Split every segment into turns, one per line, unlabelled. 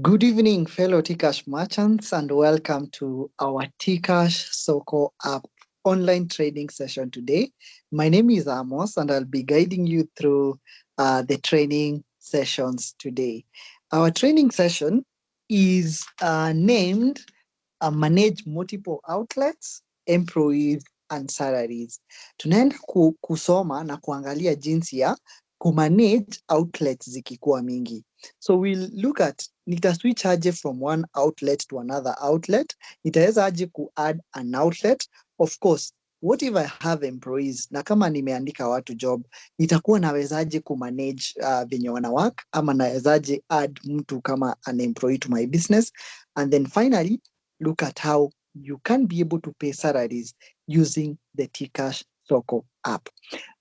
Good evening, fellow Tcash merchants, and welcome to our Tcash Soko app online training session today. My name is Amos, and I'll be guiding you through the training sessions today. Our training session is named Manage Multiple Outlets, Employees and Salaries. Tunaenda kusoma na kuangalia jinsi ya kumanage outlets zikikuwa mingi. So we'll look at switch aje from one outlet to another outlet. Nitaweza aje add an outlet. Of course, what if I have employees na kama nimeandika watu job, nitakuwa nawezaje kumanage venye wana work, ama nawezaje add mtu kama an employee to my business. And then finally, look at how you can be able to pay salaries using the Tcash Soko app.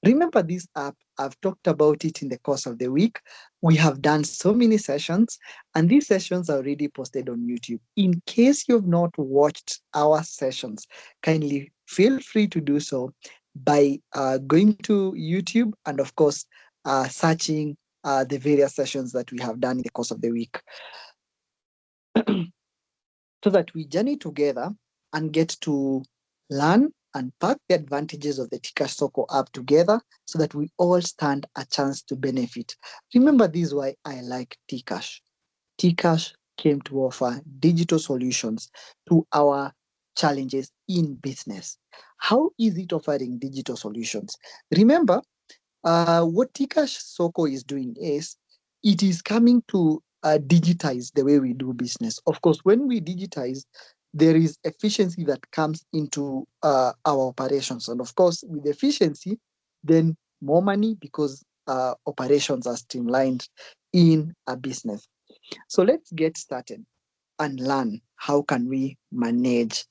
Remember this app, I've talked about it in the course of the week. We have done so many sessions, and these sessions are already posted on YouTube. In case you've not watched our sessions, kindly feel free to do so by going to YouTube and, of course, searching the various sessions that we have done in the course of the week. So that we journey together and get to learn and pack the advantages of the Tcash Soko app together so that we all stand a chance to benefit. Remember, this is why I like Tcash. Tcash came to offer digital solutions to our challenges in business. How is it offering digital solutions? Remember, what Tcash Soko is doing is it is coming to digitize the way we do business. Of course, when we digitize, there is efficiency that comes into our operations. And of course, with efficiency, then more money because operations are streamlined in a business. So let's get started and learn how can we manage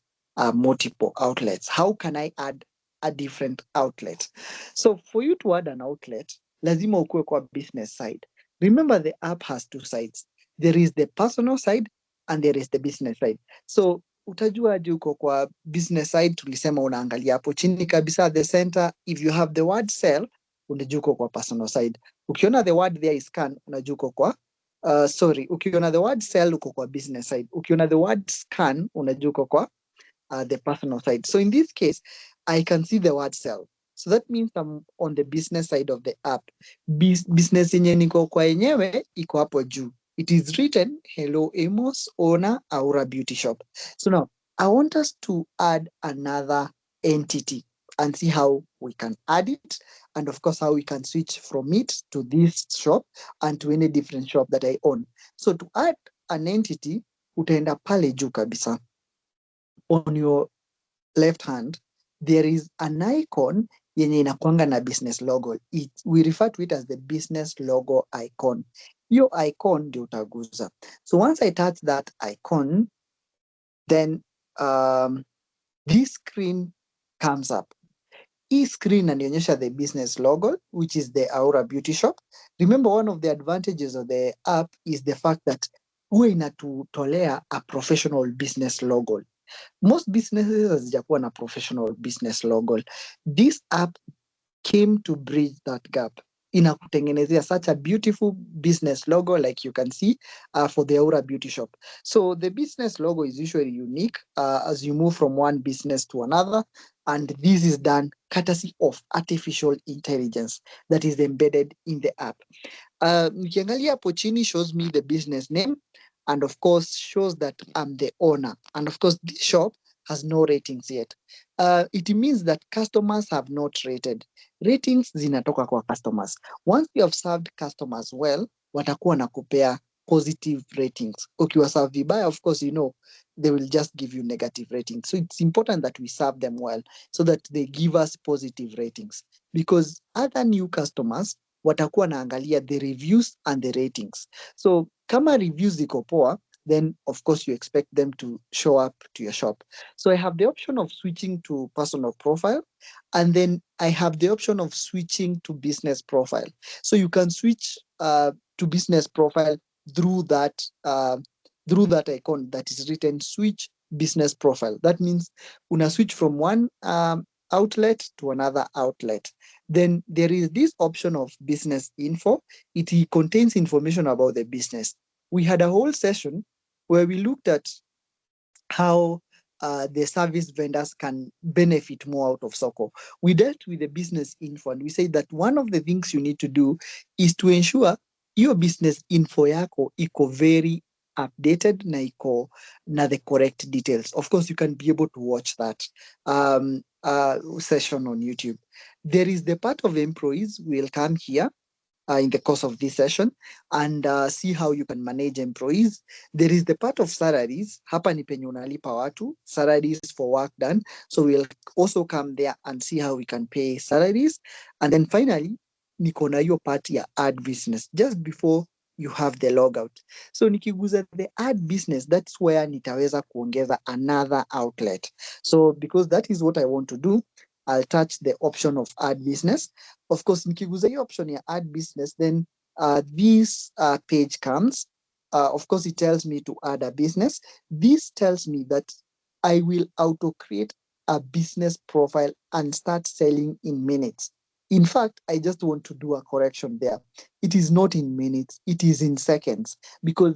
multiple outlets. How can I add a different outlet? So for you to add an outlet, lazima ukue kwa business side. Remember, the app has two sides. There is the personal side and there is the business side. So utajua aje uko kwa business side, tulisema unaangalia hapo chini kabisa the center. If you have the word sell, unajua uko kwa personal side. Ukiona the word there is scan, unajua uko kwa ukiona the word sell uko kwa business side. Ukiona the word scan unajua uko kwa the personal side. So in this case, I can see the word sell. So that means I'm on the business side of the app. Business yenye niko kwa yenyewe iko hapo juu. It is written, hello Amos, owner Aura Beauty Shop. So now I want us to add another entity and see how we can add it, and of course how we can switch from it to this shop and to any different shop that I own. So to add an entity, utaenda pale juu kabisa. On your left hand, there is an icon yenye inakwanga na business logo. We refer to it as the business logo icon. Your icon ndio utaguza. So once I touch that icon, then this screen comes up. Hii screen inanionyesha the business logo, which is the Aura Beauty Shop. Remember, one of the advantages of the app is the fact that huwa inatutolea a professional business logo. Most businesses hazijakuwa na professional business logo. This app came to bridge that gap. Inakutengenezea such a beautiful business logo, like you can see for the Aura Beauty Shop. So the business logo is usually unique as you move from one business to another, and this is done courtesy of artificial intelligence that is embedded in the app. Nikiangalia hapo chini shows me the business name, and of course shows that I'm the owner. And of course this shop has no ratings yet. It means that customers have not rated. Ratings zinatoka kwa customers. Once you have served customers well, watakuwa na kupea positive ratings. Ukiwaserve vibaya, of course, they will just give you negative ratings. So it's important that we serve them well so that they give us positive ratings, because other new customers watakuwa naangalia the reviews and the ratings. So kama reviews ziko poa, then of course you expect them to show up to your shop. So I have the option of switching to personal profile, and then I have the option of switching to business profile. So you can switch to business profile through that icon that is written switch business profile. That means una switch from one outlet to another outlet. Then there is this option of business info. It contains information about the business. we had a whole session where we looked at how the service vendors can benefit more out of Soko. We dealt with the business info, and we said that one of the things you need to do is to ensure your business info yako iko very updated na iko na the correct details. Of course, you can be able to watch that session on YouTube. There is the part of employees. Will come here in the course of this session and see how you can manage employees. There is the part of salaries. Hapa ni penye unalipa watu, salaries for work done. So we'll also come there and see how we can pay salaries. And then finally, niko na hiyo part ya ad business just before you have the logout. So nikiguza the ad business, that's where nitaweza kuongeza another outlet. So because that is what I want to do, I'll touch the option of ad business. Of course, nikiguza hiyo option ya ad business, then this page comes. Of course, it tells me to add a business. This tells me that I will auto create a business profile and start selling in minutes. In fact, I just want to do a correction there. It is not in minutes, it is in seconds, because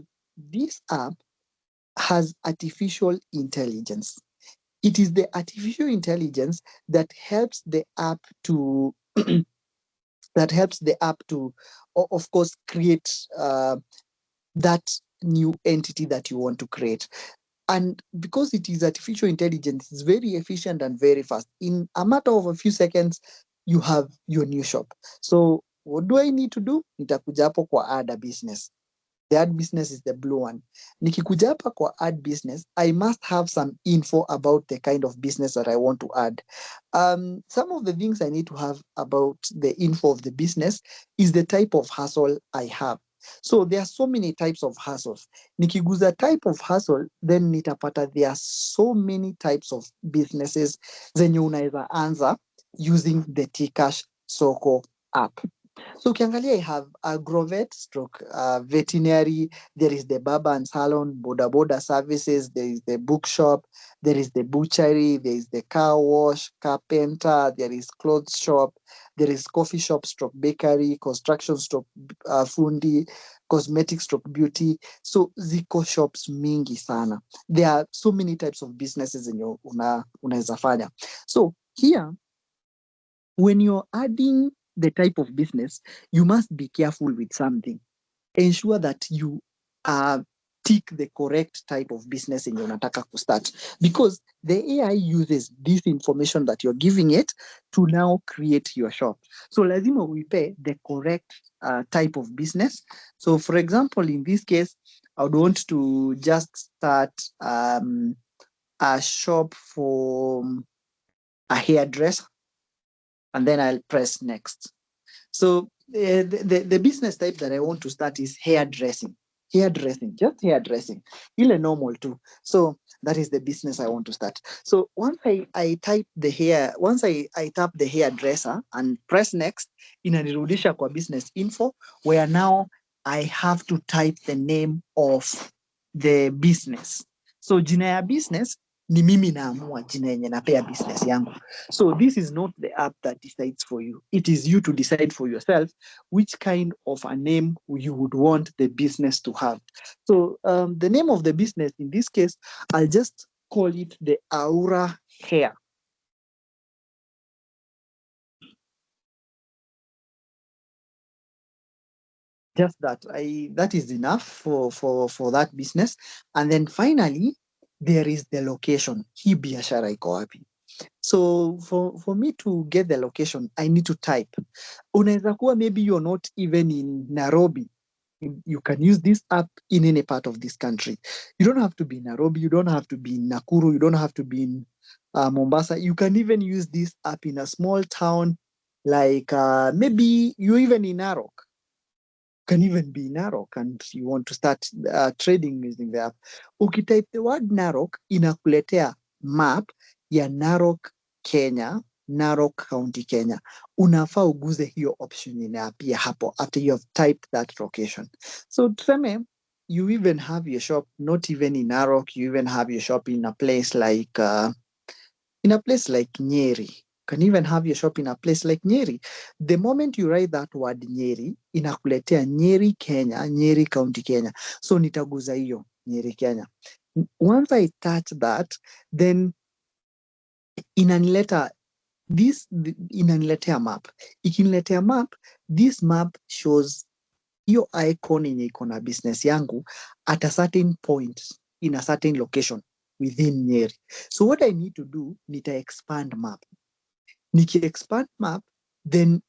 this app has artificial intelligence. It is the artificial intelligence that helps the app to of course, create that new entity that you want to create. And because it is artificial intelligence, it's very efficient and very fast. In a matter of a few seconds, you have your new shop. So what do I need to do? Nitakuja hapo kwa add a business. The ad business is the blue one. Nikikuja hapa kwa ad business, I must have some info about the kind of business that I want to add. Some of the things I need to have about the info of the business is the type of hustle I have. So there are so many types of hustles. Nikiguza type of hustle, then nitapata there are so many types of businesses zenye unaweza anza using the Tcash Soko app. So ukiangalia, I have agrovet stroke veterinary, there is the barber and salon, boda boda services, there is the bookshop, there is the butchery, there is the car wash, carpenter, there is clothes shop, there is coffee shop stroke bakery, construction stroke fundi, cosmetic stroke beauty. So ziko shops mingi sana. There are so many types of businesses in your unaweza fanya. So here, when you're adding the type of business, you must be careful with something. Ensure that you tick the correct type of business in your unataka to start, because the AI uses this information that you're giving it to now create your shop. So lazima uipe the correct type of business. So for example, in this case, I would want to just start a shop for a hairdresser, and then I'll press next. So the business type that I want to start is hairdressing. Just hairdressing. Ile normal too. So that is the business I want to start. So once I type the hair, once I tap the hairdresser and press next, inanirudisha kwa business info, where now I have to type the name of the business. So jina ya business ni mimi naamua jina yenye napea business yangu. So this is not the app that decides for you. It is you to decide for yourself which kind of a name you would want the business to have. So the name of the business, in this case, I'll just call it the Aura Hair. Just that. That is enough for that business. And then finally, there is the location. Hii biashara iko wapi? So for me to get the location, I need to type. Unaweza kuwa maybe you're not even in Nairobi. You can use this app in any part of this country. You don't have to be in Nairobi. You don't have to be in Nakuru. You don't have to be in Mombasa. You can even use this app in a small town, like maybe you're even in Narok. Can even be Narok and you want to start trading using the app. Ukitype the word Narok, inakuletea map ya Narok, Kenya, Narok County, Kenya. Unafaa uguze hiyo option inaapia hapo after you have typed that location. So tuseme, you even have your shop not even in Narok, you even have your shop in a place like Nyeri. can even have your shop in a place like Nyeri. The moment you write that word Nyeri, inakuletea Nyeri, Kenya, Nyeri County, Kenya. So nitaguza hiyo Nyeri, Kenya. Once I touch that, then inanileta inaniletea map. Ikiniletea map, this map shows hiyo icon yenye iko na business yangu at a certain point in a certain location within Nyeri. So what I need to do, nita expand map. Niki expand map, then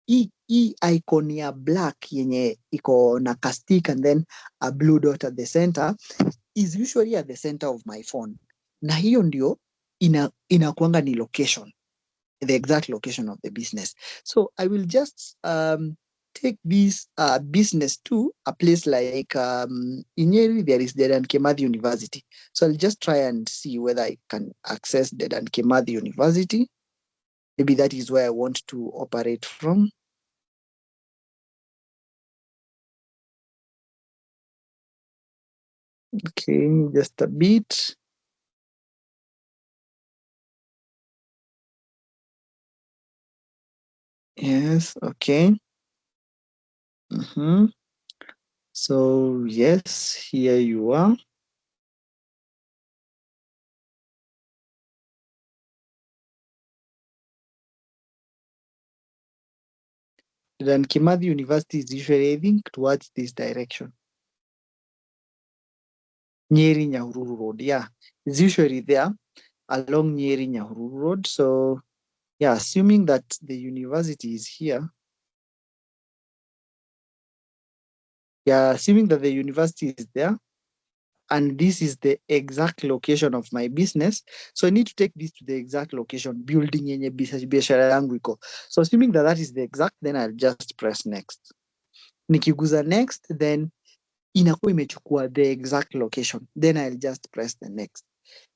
hii icon ya black yenye iko na stick and then a blue dot at the center is usually at the center of my phone. Na hiyo ndio inakuanga ni location, the exact location of the business. So I will just take this business to a place like in Nyeri, there is Dedan Kimathi University. So I'll just try and see whether I can access Dedan Kimathi University. Maybe that is where I want to operate from. Okay, just a bit. Yes, okay. So yes, here you are. Then Kimathi University is usually, I think, towards this direction. Nyeri Nyahururu Road, yeah. It's usually there along Nyeri Nyahururu Road. So yeah, assuming that the university is here. Yeah, assuming that the university is there, and this is the exact location of my business. So I need to take this to the exact location, building yenye biashara yangu iko. So assuming that that is the exact, then I'll just press next. Nikiguza next, then inakuwa imechukua the exact location. Then I'll just press the next.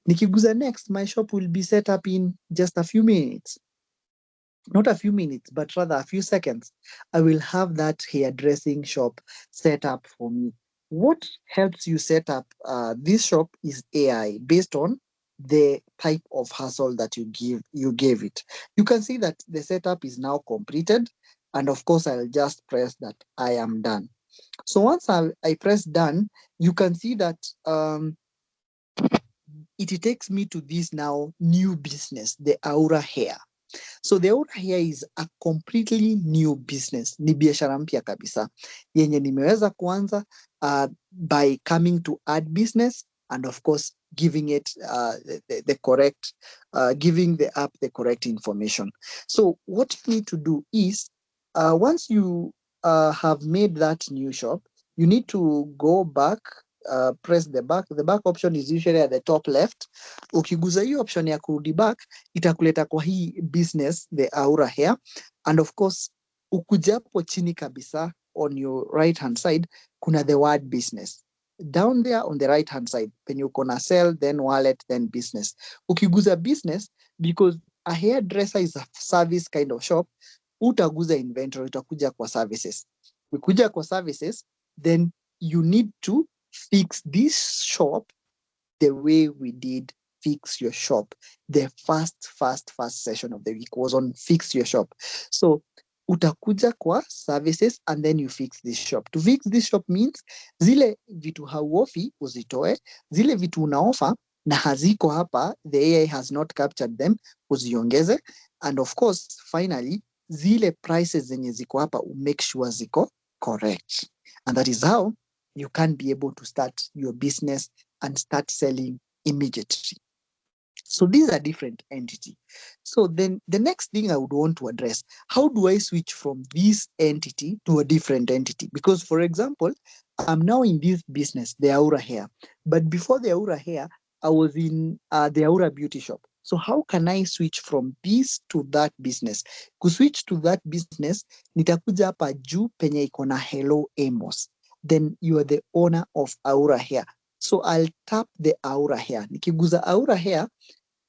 Nikiguza next, my shop will be set up in just a few minutes. Not a few minutes, but rather a few seconds. I will have that hairdressing shop set up for me. What helps you set up this shop is AI based on the type of hustle that you gave it. You can see that the setup is now completed, and of course I'll just press that I am done. So once I press done, you can see that it takes me to this now new business, the Aura Hair. So the Aura Hair is a completely new business. Ni biashara mpya kabisa yenye nimeweza kuanza by coming to add business and of course giving it the correct, giving the app the correct information. So what you need to do is once you have made that new shop, you need to go back, press the back. The back option is usually at the top left. Ukiguza hiyo option ya kurudi back, itakuleta kwa hii business, the Aura Hair. And of course, ukujapo chini kabisa on your right hand side, kuna the word business. Down there on the right hand side, penye uko na sell, then wallet, then business. Ukiguza business, because a hairdresser is a service kind of shop, utaguza inventory, utakuja kwa services. Ukuja kwa services, then you need to fix this shop the way we did fix your shop. The first session of the week was on fix your shop. So utakuja kwa services and then you fix this shop. To fix this shop means zile vitu hauofi uzitoe, zile vitu unaofa na haziko hapa, the AI has not captured them, uziongeze, and of course finally zile prices zenye ziko hapa make sure ziko correct. And that is how you can be able to start your business and start selling immediately. So these are different entity. So then the next thing I would want to address, how do I switch from this entity to a different entity? Because for example, I'm now in this business, the Aura Hair. But before the Aura Hair, I was in the Aura Beauty Shop. So how can I switch from this to that business? Switch to that business, nitakuja hapa juu penye iko na Hello Amos. Then you are the owner of Aura Hair. So I'll tap the Aura Hair. Nikiguza Aura Hair,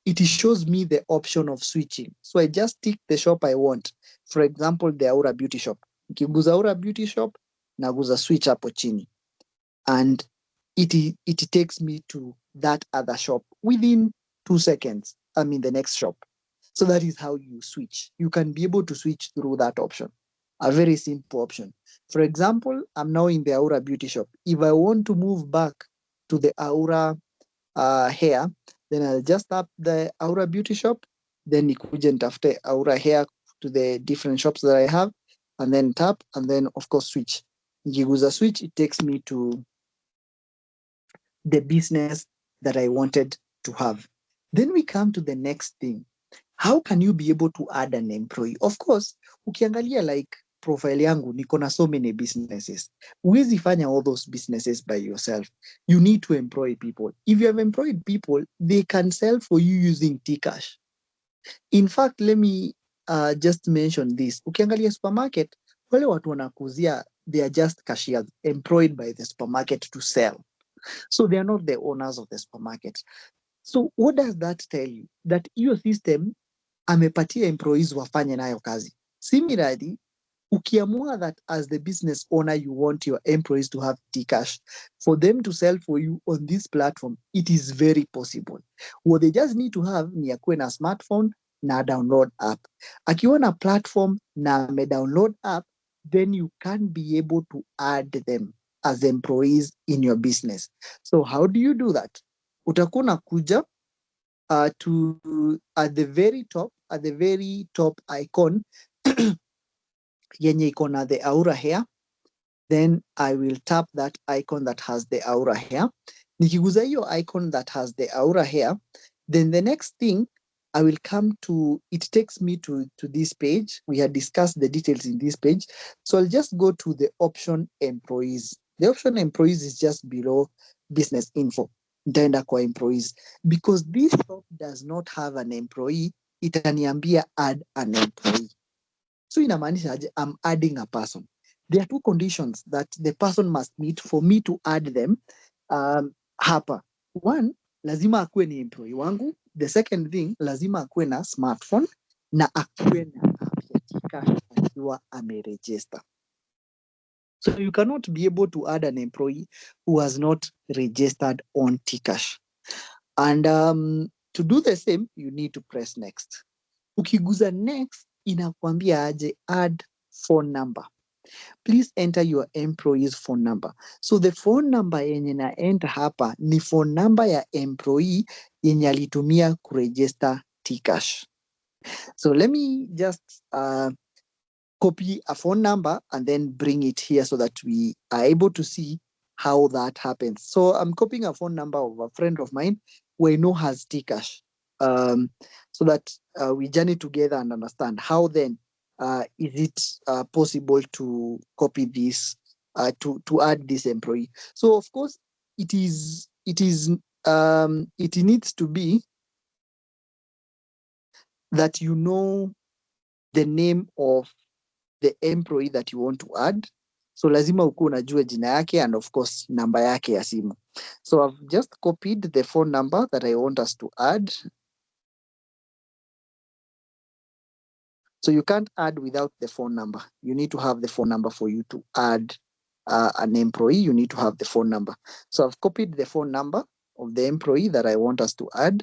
it shows me the option of switching. So I just tick the shop I want. For example, the Aura Beauty Shop. Nikiguza Aura Beauty Shop, naguza switch hapo chini. And it takes me to that other shop within 2 seconds. I'm in the next shop. So that is how you switch. You can be able to switch through that option. A very simple option. For example, I'm now in the Aura Beauty Shop. If I want to move back to the Aura hair, then I'll just tap the Aura Beauty Shop, then nikuje nitafute Aura hair to the different shops that I have, and then tap, and then of course switch. Nikiguza switch, it takes me to the business that I wanted to have. Then we come to the next thing. How can you be able to add an employee? Of course, ukiangalia like profile yangu, niko na so many businesses. Huwezi fanya all those businesses by yourself. You need to employ people. If you have employed people, they can sell for you using Tcash. In fact, let me just mention this. Ukiangalia supermarket, wale watu wanakuzia, they are just cashiers employed by the supermarket to sell. So they are not the owners of the supermarket. So what does that tell you? That your system amepatia employees wafanye nayo kazi. Similarly, ukiamua that as the business owner you want your employees to have Tcash for them to sell for you on this platform, it is very possible. What they just need to have ni akuwe na smartphone na download app. Akiwa na platform na ame download app, then you can be able to add them as employees in your business. So how do you do that? Utakuwa unakuja to at the very top icon yenye iko na the Aura hair, then I will tap that icon that has the Aura hair. Nikiguza hiyo icon that has the Aura hair, then the next thing I will come to, it takes me to this page. We had discussed the details in this page. So I'll just go to the option employees. The option employees is just below business info. Nitaenda kwa employees. Because this shop does not have an employee, itaniambia add an employee. So inamaanisha aje, I'm adding a person. There are two conditions that the person must meet for me to add them hapa. One, lazima akuwe ni employee wangu. The second thing, lazima akuwe na smartphone na akuwe na app ya Tcash akiwa ameregister. So you cannot be able to add an employee who has not registered on Tcash. And to do the same, you need to press next. Ukiguza next, inakwambia aje add phone number. Please enter your employee's phone number. So the phone number yenye na enter hapa ni phone number ya employee yenye alitumia kuregister Tcash. So let me just copy a phone number and then bring it here so that we are able to see how that happens. So I'm copying a phone number of a friend of mine who I know has Tcash, so that we journey together and understand how then is it possible to copy this, to add this employee. So of course it needs to be that you know the name of the employee that you want to add. So lazima ukuwe unajua jina yake and of course namba yake ya simu. So I've just copied the phone number that I want us to add. So you can't add without the phone number. You need to have the phone number for you to add an employee. You need to have the phone number. So I've copied the phone number of the employee that I want us to add.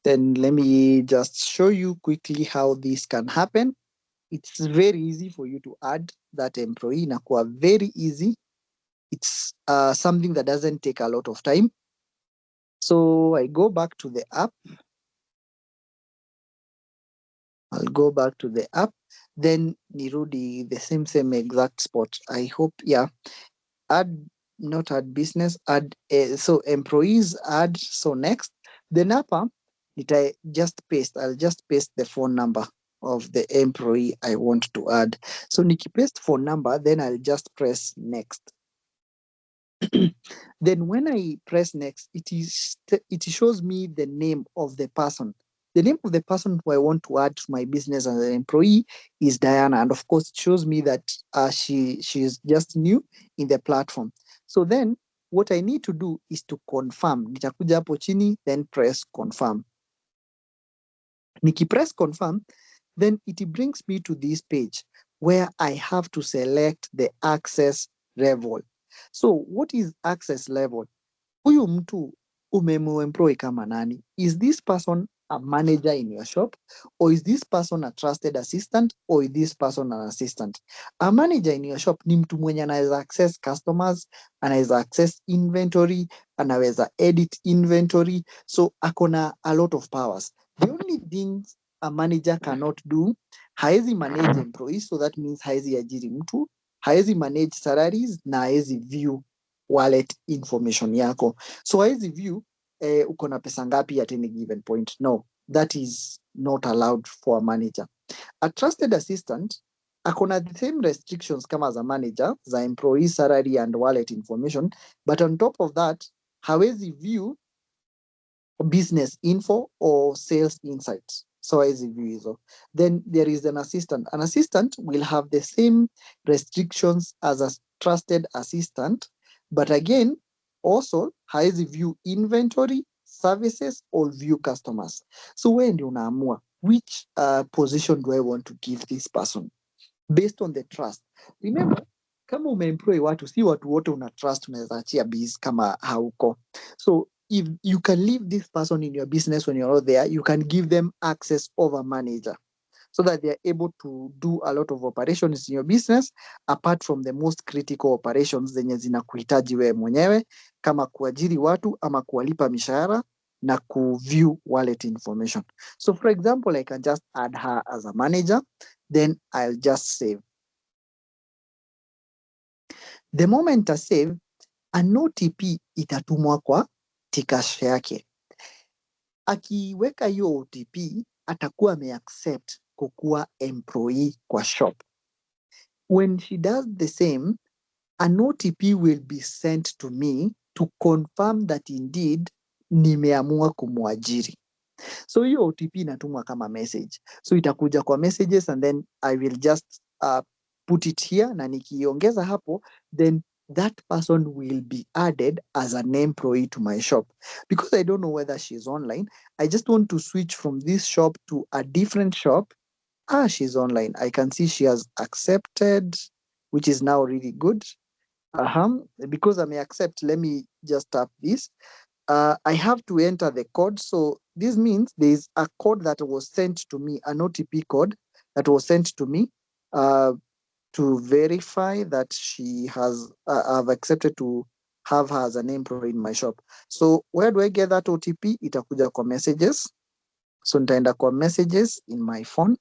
Then let me just show you quickly how this can happen. It's very easy for you to add that employee. Inakuwa very easy. It's something that doesn't take a lot of time. So I go back to the app. I'll go back to the app. Then nirudi the same exact spot. I hope, yeah. Not add business, add, so employees, add, so next. Then hapa, I'll just paste the phone number of the employee I want to add. So nikipaste phone number, then I'll just press next. Then when I press next, it shows me the name of the person. The name of the person who I want to add to my business as an employee is Diana. And of course, it shows me that she is just new in the platform. So then what I need to do is to confirm. Nitakuja hapo chini, then press confirm. Nikipress confirm, then it brings me to this page where I have to select the access level. So what is access level? Huyu mtu umemuemploy kama nani? Is this person a manager in your shop, or is this person a trusted assistant, or is this person an assistant? A manager in your shop ni mtu mwenye anaweza access customers, anaweza access inventory, anaweza edit inventory, so akona a lot of powers. The only things a manager cannot do, haezi manage employees, so that means haezi ajiri mtu, haezi manage salaries, na haezi view wallet information yako. So haezi view uko na pesa ngapi at any given point. No, that is not allowed for a manager. A trusted assistant akona the same restrictions kama za manager za employee salary and wallet information, but on top of that hawezi view business info or sales insights. So hawezi view hizo. Then there is an assistant. An assistant will have the same restrictions as a trusted assistant, but again also hawezi view inventory, services, or view customers. So wewe ndio unaamua which position do I want to give this person based on the trust. Remember, kama umeemploy watu, si watu wote una trust unaweza achia biz kama hauko. So if you can leave this person in your business when you're not there, you can give them access over manager, so that they are able to do a lot of operations in your business apart from the most critical operations zenye zinakuhitaji wewe mwenyewe, kama kuajiri watu ama kuwalipa mishahara na kuview wallet information. So for example, I can just add her as a manager, then I'll just save. The moment I save, an OTP itatumwa kwa Tcash yake. Akiweka hiyo OTP, atakuwa ameaccept kukuwa employee kwa shop. When she does the same, an OTP will be sent to me to confirm that indeed nimeamua kumwajiri. So hiyo OTP inatumwa kama message. So itakuja kwa messages and then I will just put it here, na nikiongeza hapo, then that person will be added as an employee to my shop. Because I don't know whether she's online, I just want to switch from this shop to a different shop. She's online. I can see she has accepted, which is now really good. Because I may accept, let me just tap this. I have to enter the code. So this means there is a code that was sent to me, an OTP code that was sent to me to verify that she has, I've accepted to have her as an employee in my shop. So where do I get that OTP? Itakuja kwa messages. So nitaenda kwa messages in my phone.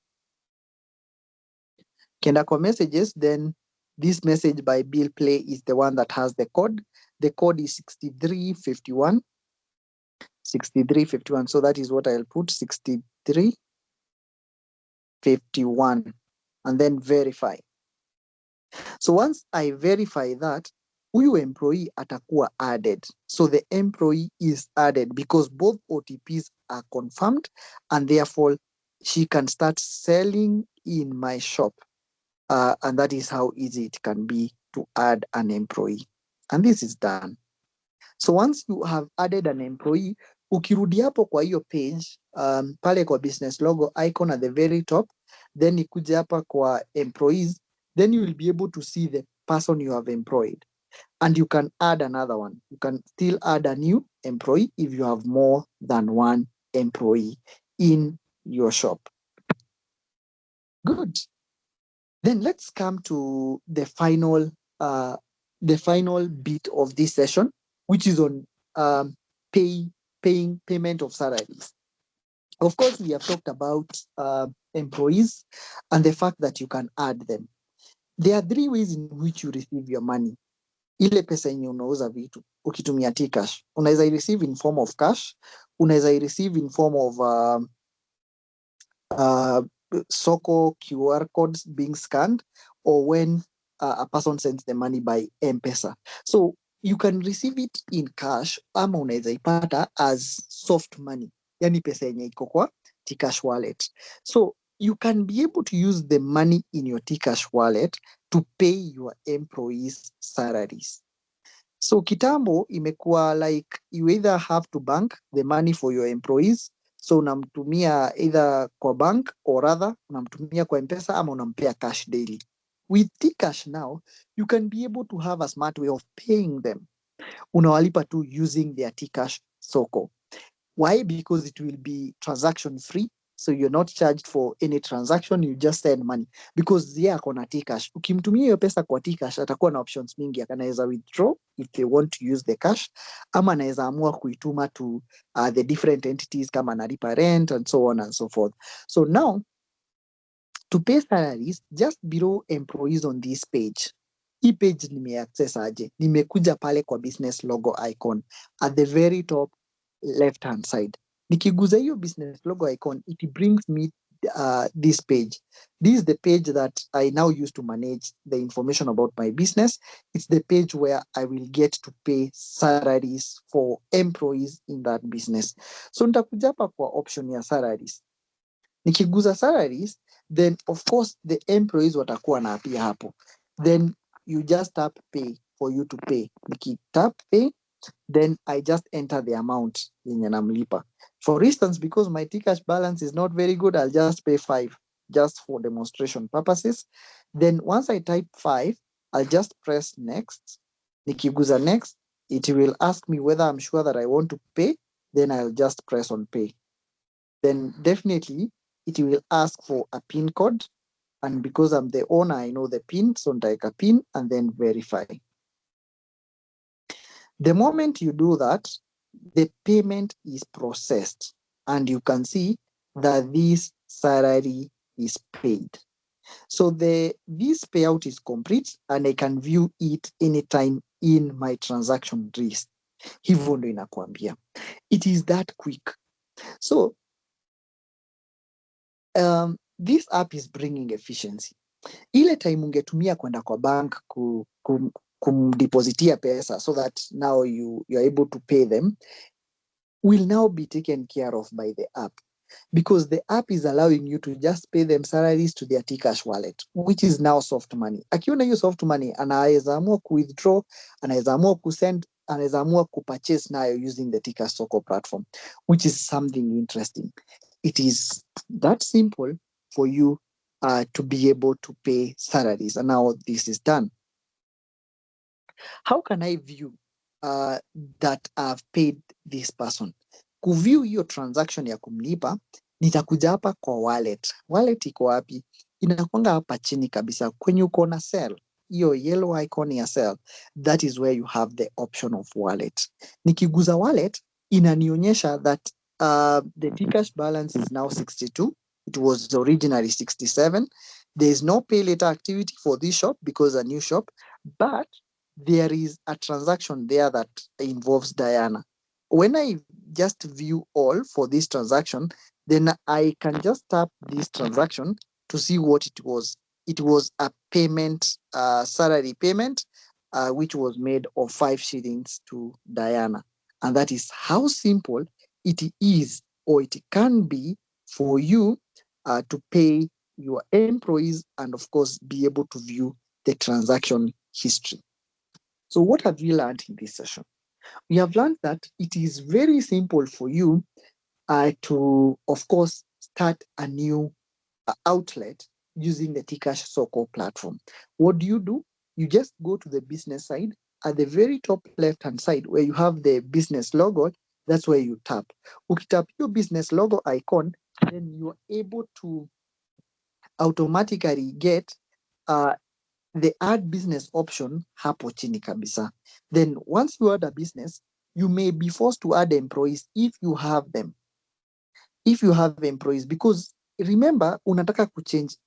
Kienda kwa messages, then this message by Bill Play is the one that has the code. The code is 6351. 6351. So that is what I'll put, 6351, and then verify. So once I verify that, huyu employee atakuwa added. So the employee is added because both OTPs are confirmed, and therefore she can start selling in my shop. And that is how easy it can be to add an employee. And this is done. So once you have added an employee, ukirudi hapo kwa hiyo page, pale kwa business logo icon at the very top, then ikuje hapa kwa employees, then you will be able to see the person you have employed. And you can add another one. You can still add a new employee if you have more than one employee in your shop. Good. Then let's come to the final bit of this session, which is on payment of salaries. Of course, we have talked about employees and the fact that you can add them. There are three ways in which you receive your money. Ile pesa yenye unauza vitu ukitumia Tcash, unaweza receive in form of cash, unaweza receive in form of Soko QR codes being scanned, or when a person sends the money by M-Pesa. So you can receive it in cash, ama unaweza ipata as soft money, yani pesa yenye iko kwa Tcash wallet. So you can be able to use the money in your Tcash wallet to pay your employees' salaries. So kitambo imekuwa like you either have to bank the money for your employees, so unamtumia either kwa bank or rather unamtumia kwa M-Pesa ama unampea cash daily. With Tcash now, you can be able to have a smart way of paying them. Unawalipa tu using their Tcash Soko. Why? Because it will be transaction free. So you're not charged for any transaction, you just send money. Because akona Tcash. Ukimtumia hiyo pesa kwa Tcash, atakuwa na options mingi. Anaweza withdraw if they want to use the cash, ama anaweza amua kuituma to the different entities kama analipa rent and so on and so forth. So now, to pay salaries, just below employees on this page. Hii page nimeaccess aje? Nimekuja pale kwa business logo icon at the very top left hand side. Nikiguza hiyo business logo icon, it brings me this page. This is the page that I now use to manage the information about my business. It's the page where I will get to pay salaries for employees in that business. So nitakuja hapa kwa option ya salaries. Nikiguza salaries, then of course the employees watakuwa na appear hapo. Then you just tap pay for you to pay. Nikitap pay, then I just enter the amount yenye namlipa. For instance, because my Tcash balance is not very good, I'll just pay 5 just for demonstration purposes. Then once I type 5, I'll just press next. Nikiguza next, it will ask me whether I'm sure that I want to pay. Then I'll just press on pay. Then definitely it will ask for a PIN code. And because I'm the owner, I know the PIN, so nitaweka PIN and then verify. The moment you do that, the payment is processed and you can see that this salary is paid. So this payout is complete and I can view it anytime in my transaction list. Hivyo ndo inakuambia. It is that quick. So this app is bringing efficiency. Ile time ungetumia kwenda kwa bank kumdepositia pesa so that now you're able to pay them will now be taken care of by the app, because the app is allowing you to just pay them salaries to their Tcash wallet, which is now soft money. Akiona hiyo soft money, anaweza amua kuwithdraw, anaweza amua kusend, anaweza amua kupurchase nayo using the Tcash Soko platform, which is something interesting. It is that simple for you to be able to pay salaries, and now this is done. How can I view that I've paid this person? Kuview hiyo transaction ya kumlipa, nitakuja hapa kwa wallet. Wallet iko wapi? Inakwanga hapa chini kabisa kwenye uko na sell. Hiyo yellow icon ya sell, that is where you have the option of wallet. Nikiguza wallet, inanionyesha that the Tcash balance is now 62. It was originally 67. There is no pay later activity for this shop because a new shop, but there is a transaction there that involves Diana. When I just view all for this transaction, then I can just tap this transaction to see what it was. It was a payment, salary payment, which was made of 5 shillings to Diana. And that is how simple it is, or it can be, for you to pay your employees and of course be able to view the transaction history. So what have we learned in this session? We have learned that it is very simple for you to, of course, start a new outlet using the Tcash Soko platform. What do? You just go to the business side. At the very top left-hand side where you have the business logo, that's where you tap. Ukitap your business logo icon, then you're able to automatically get the add business option hapo chini kabisa. Then once you add a business, you may be forced to add employees if you have them. If you have employees, because remember, unataka kuchange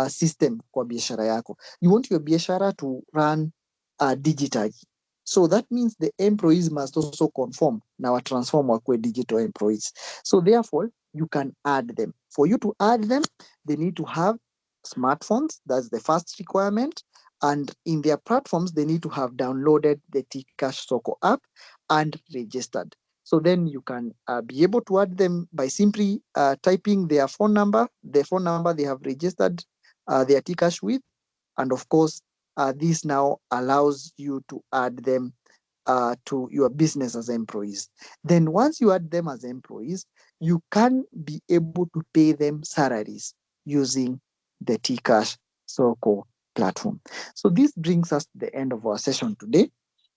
system kwa biashara yako. You want your biashara to run digitally. So that means the employees must also conform na wa transform wakwe digital employees. So therefore, you can add them. For you to add them, they need to have smartphones. That's the first requirement. And in their platforms, they need to have downloaded the Tcash Soko app and registered. So then you can be able to add them by simply typing their phone number, the phone number they have registered their Tcash with. And of course, this now allows you to add them to your business as employees. Then once you add them as employees, you can be able to pay them salaries using the Tcash Soko platform. So this brings us to the end of our session today.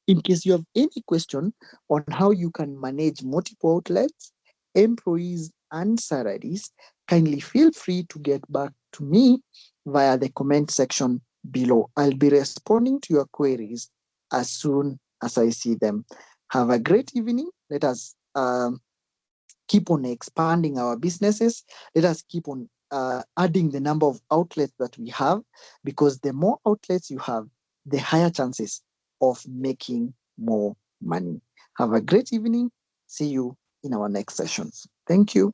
In case you have any question on how you can manage multiple outlets, employees, and salaries, kindly feel free to get back to me via the comment section below. I'll be responding to your queries as soon as I see them. Have a great evening. Let us keep on expanding our businesses. Let us keep on adding the number of outlets that we have, because the more outlets you have, the higher chances of making more money. Have a great evening. See you in our next sessions. Thank you.